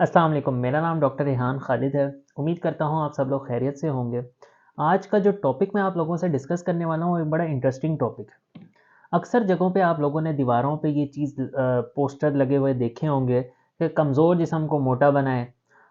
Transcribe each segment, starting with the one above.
अस्सलाम वालेकुम। मेरा नाम डॉक्टर रेहान खालिद है। उम्मीद करता हूँ आप सब लोग खैरियत से होंगे। आज का जो टॉपिक मैं आप लोगों से डिस्कस करने वाला हूँ, एक बड़ा इंटरेस्टिंग टॉपिक है। अक्सर जगहों पे आप लोगों ने दीवारों पे ये चीज़ पोस्टर लगे हुए देखे होंगे कि कमज़ोर जिस्म को मोटा बनाएं,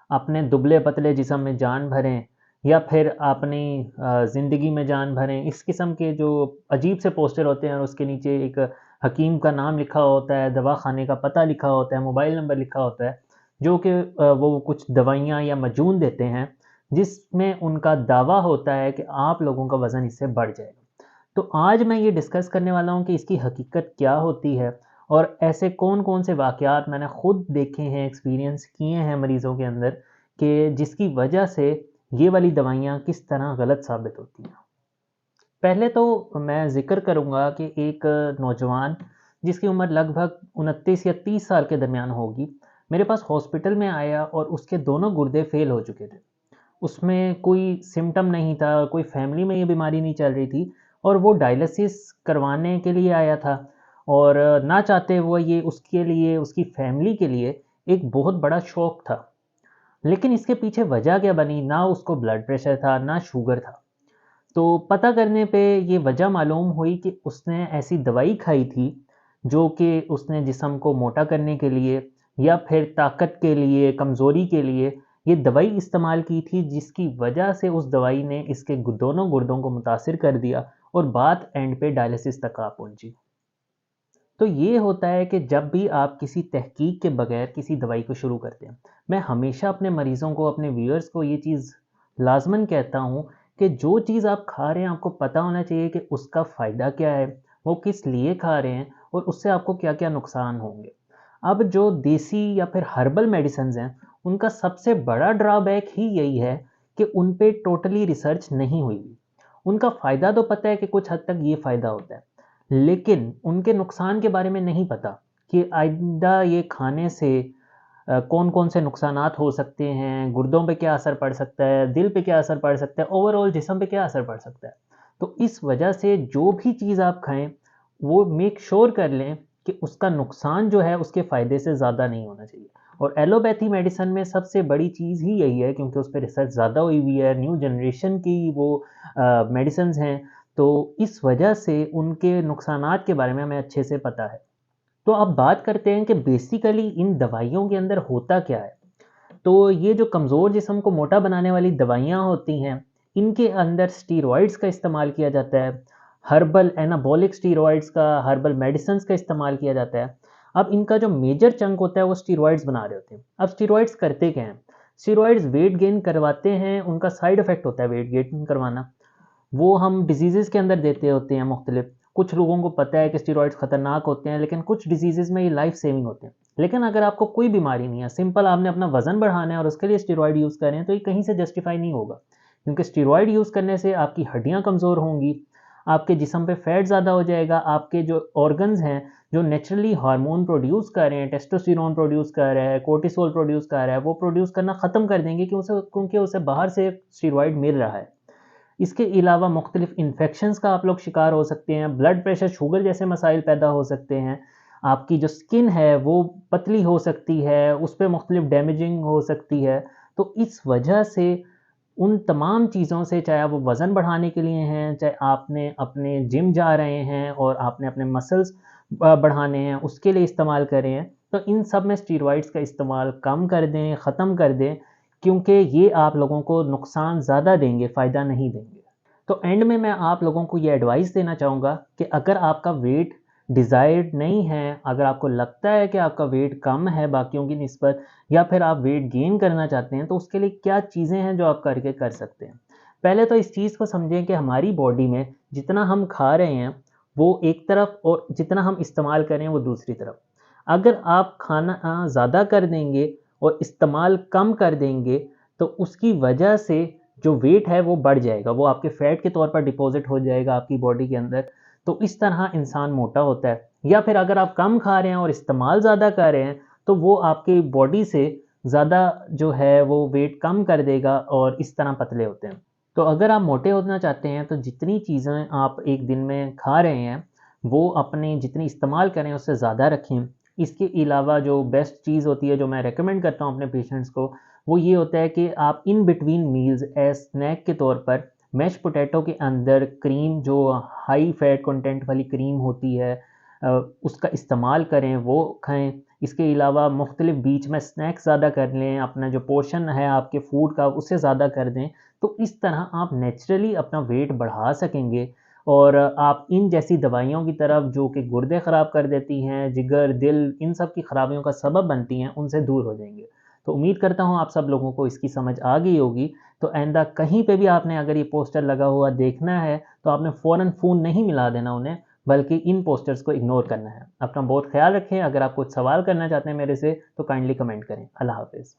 अपने दुबले पतले जिस्म में जान भरें, या फिर अपनी ज़िंदगी में जान भरें। इस किस्म के जो अजीब से पोस्टर होते हैं और उसके नीचे एक हकीम का नाम लिखा होता है, दवा खाने का पता लिखा होता है, मोबाइल नंबर लिखा होता है, जो कि वो कुछ दवाइयाँ या मजून देते हैं, जिसमें उनका दावा होता है कि आप लोगों का वज़न इससे बढ़ जाएगा। तो आज मैं ये डिस्कस करने वाला हूँ कि इसकी हकीकत क्या होती है और ऐसे कौन-कौन से वाक़यात मैंने खुद देखे हैं, एक्सपीरियंस किए हैं मरीज़ों के अंदर, कि जिसकी वजह से ये वाली दवाइयाँ किस तरह गलत साबित होती हैं। पहले तो मैं ज़िक्र करूँगा कि एक नौजवान जिसकी उम्र लगभग 29 या 30 साल के दरमियान होगी, मेरे पास हॉस्पिटल में आया और उसके दोनों गुर्दे फ़ेल हो चुके थे। उसमें कोई सिम्पटम नहीं था, कोई फैमिली में ये बीमारी नहीं चल रही थी, और वो डायलिसिस करवाने के लिए आया था। और ना चाहते हुए ये उसके लिए, उसकी फैमिली के लिए एक बहुत बड़ा शौक था। लेकिन इसके पीछे वजह क्या बनी, ना उसको ब्लड प्रेशर था, ना शुगर था। तो पता करने पे ये वजह मालूम हुई कि उसने ऐसी दवाई खाई थी, जो कि उसने जिस्म को मोटा करने के लिए या फिर ताकत के लिए, कमज़ोरी के लिए ये दवाई इस्तेमाल की थी, जिसकी वजह से उस दवाई ने इसके दोनों गुर्दों को मुतासिर कर दिया और बात एंड पे डायलिसिस तक आ पहुंची। तो ये होता है कि जब भी आप किसी तहकीक के बगैर किसी दवाई को शुरू करते हैं, मैं हमेशा अपने मरीज़ों को, अपने व्यूअर्स को ये चीज़ लाज़मन कहता हूँ कि जो चीज़ आप खा रहे हैं, आपको पता होना चाहिए कि उसका फ़ायदा क्या है, वो किस लिए खा रहे हैं और उससे आपको क्या-क्या नुकसान होंगे। अब जो देसी या फिर हर्बल मेडिसिन्स हैं, उनका सबसे बड़ा ड्रॉबैक ही यही है कि उन पे टोटली रिसर्च नहीं हुई हुई। उनका फ़ायदा तो पता है कि कुछ हद तक ये फ़ायदा होता है, लेकिन उनके नुकसान के बारे में नहीं पता कि आइंदा ये खाने से कौन-कौन से नुकसानात हो सकते हैं, गुर्दों पे क्या असर पड़ सकता है, दिल पे क्या असर पड़ सकता है, ओवरऑल जिस्म पे क्या असर पड़ सकता है। तो इस वजह से जो भी चीज़ आप खाएँ, वो मेक श्योर कर लें कि उसका नुकसान जो है उसके फ़ायदे से ज़्यादा नहीं होना चाहिए। और एलोपैथी मेडिसिन में सबसे बड़ी चीज़ ही यही है, क्योंकि उस पे रिसर्च ज़्यादा हुई हुई है, न्यू जनरेशन की वो मेडिसिन्स हैं, तो इस वजह से उनके नुकसानात के बारे में हमें अच्छे से पता है। तो अब बात करते हैं कि बेसिकली इन दवाइयों के अंदर होता क्या है। तो ये जो कमज़ोर जिस्म को मोटा बनाने वाली दवाइयाँ होती हैं, इनके अंदर स्टीरॉइड्स का इस्तेमाल किया जाता है। हर्बल एनाबॉलिक स्टीरॉइड्स का, हर्बल मेडिसिन्स का इस्तेमाल किया जाता है। अब इनका जो मेजर चंक होता है वो स्टीरॉइड्स बना रहे होते हैं। अब स्टीरॉइड्स करते क्या हैं? स्टीरॉइड्स वेट गेन करवाते हैं, उनका साइड इफ़ेक्ट होता है वेट गेन करवाना। वो हम डिजीज़ेज़ के अंदर देते होते हैं मुख्तलिफ। कुछ लोगों को पता है कि स्टेरॉइड्स ख़तरनाक होते हैं, लेकिन कुछ डिजीज़ेज़ में ये लाइफ़ सेविंग होते हैं। लेकिन अगर आपको कोई बीमारी नहीं है, सिंपल आपने अपना वज़न बढ़ाना है और उसके लिए स्टेरॉइड यूज़ कर रहे हैं, तो ये कहीं से जस्टिफ़ाई नहीं होगा। क्योंकि स्टेरॉइड यूज़ करने से आपकी हड्डियाँ कमज़ोर होंगी, आपके जिस्म पे फैट ज़्यादा हो जाएगा, आपके जो ऑर्गन्स हैं, जो नेचुरली हार्मोन प्रोड्यूस कर रहे हैं, टेस्टोस्टेरोन प्रोड्यूस कर रहा है, कोर्टिसोल प्रोड्यूस कर रहा है, वो प्रोड्यूस करना ख़त्म कर देंगे क्योंकि उसे बाहर से स्टेरॉइड मिल रहा है। इसके अलावा मुख्तलिफ इन्फेक्शंस का आप लोग शिकार हो सकते हैं, ब्लड प्रेशर, शुगर जैसे मसाइल पैदा हो सकते हैं। आपकी जो स्किन है वो पतली हो सकती है, उस पे मुख्तलिफ डैमेजिंग हो सकती है। तो इस वजह से उन तमाम चीज़ों से, चाहे आप वो वज़न बढ़ाने के लिए हैं, चाहे आपने अपने जिम जा रहे हैं और आपने अपने मसल्स बढ़ाने हैं, उसके लिए इस्तेमाल कर रहे हैं, तो इन सब में स्टेरॉइड्स का इस्तेमाल कम कर दें, ख़त्म कर दें, क्योंकि ये आप लोगों को नुकसान ज़्यादा देंगे, फ़ायदा नहीं देंगे। तो एंड में मैं आप लोगों को ये एडवाइस देना चाहूँगा कि अगर आपका वेट डिज़ायर्ड नहीं है, अगर आपको लगता है कि आपका वेट कम है बाकियों की निस्बत, या फिर आप वेट गेन करना चाहते हैं, तो उसके लिए क्या चीज़ें हैं जो आप करके कर सकते हैं। पहले तो इस चीज़ को समझें कि हमारी बॉडी में जितना हम खा रहे हैं वो एक तरफ, और जितना हम इस्तेमाल कर रहे हैं वो दूसरी तरफ। अगर आप खाना ज़्यादा कर देंगे और इस्तेमाल कम कर देंगे, तो उसकी वजह से जो वेट है वो बढ़ जाएगा, वो आपके फैट के तौर पर डिपॉज़िट हो जाएगा आपकी बॉडी के अंदर। तो इस तरह इंसान मोटा होता है। या फिर अगर आप कम खा रहे हैं और इस्तेमाल ज़्यादा कर रहे हैं, तो वो आपकी बॉडी से ज़्यादा जो है वो वेट कम कर देगा और इस तरह पतले होते हैं। तो अगर आप मोटे होना चाहते हैं, तो जितनी चीज़ें आप एक दिन में खा रहे हैं, वो अपनी जितनी इस्तेमाल करें उससे ज़्यादा रखें। इसके अलावा जो बेस्ट चीज़ होती है जो मैं रेकमेंड करता हूँ अपने पेशेंट्स को, वो ये होता है कि आप in between meals as snack के तौर पर मैश पोटैटो के अंदर क्रीम, जो हाई फैट कंटेंट वाली क्रीम होती है, उसका इस्तेमाल करें, वो खाएं। इसके अलावा मुख्तलिफ बीच में स्नैक्स ज़्यादा कर लें, अपना जो पोर्शन है आपके फूड का उससे ज़्यादा कर दें। तो इस तरह आप नेचुरली अपना वेट बढ़ा सकेंगे और आप इन जैसी दवाइयों की तरफ जो कि गुर्दे ख़राब कर देती हैं, जिगर, दिल, इन सब की ख़राबियों का सबब बनती हैं, उनसे दूर हो जाएंगे। तो उम्मीद करता हूँ आप सब लोगों को इसकी समझ आ गई होगी। तो आइंदा कहीं पे भी आपने अगर ये पोस्टर लगा हुआ देखना है तो आपने फ़ौरन फ़ोन नहीं मिला देना उन्हें, बल्कि इन पोस्टर्स को इग्नोर करना है। अपना बहुत ख्याल रखें। अगर आप कुछ सवाल करना चाहते हैं मेरे से तो काइंडली कमेंट करें। अल्लाह हाफ़िज़।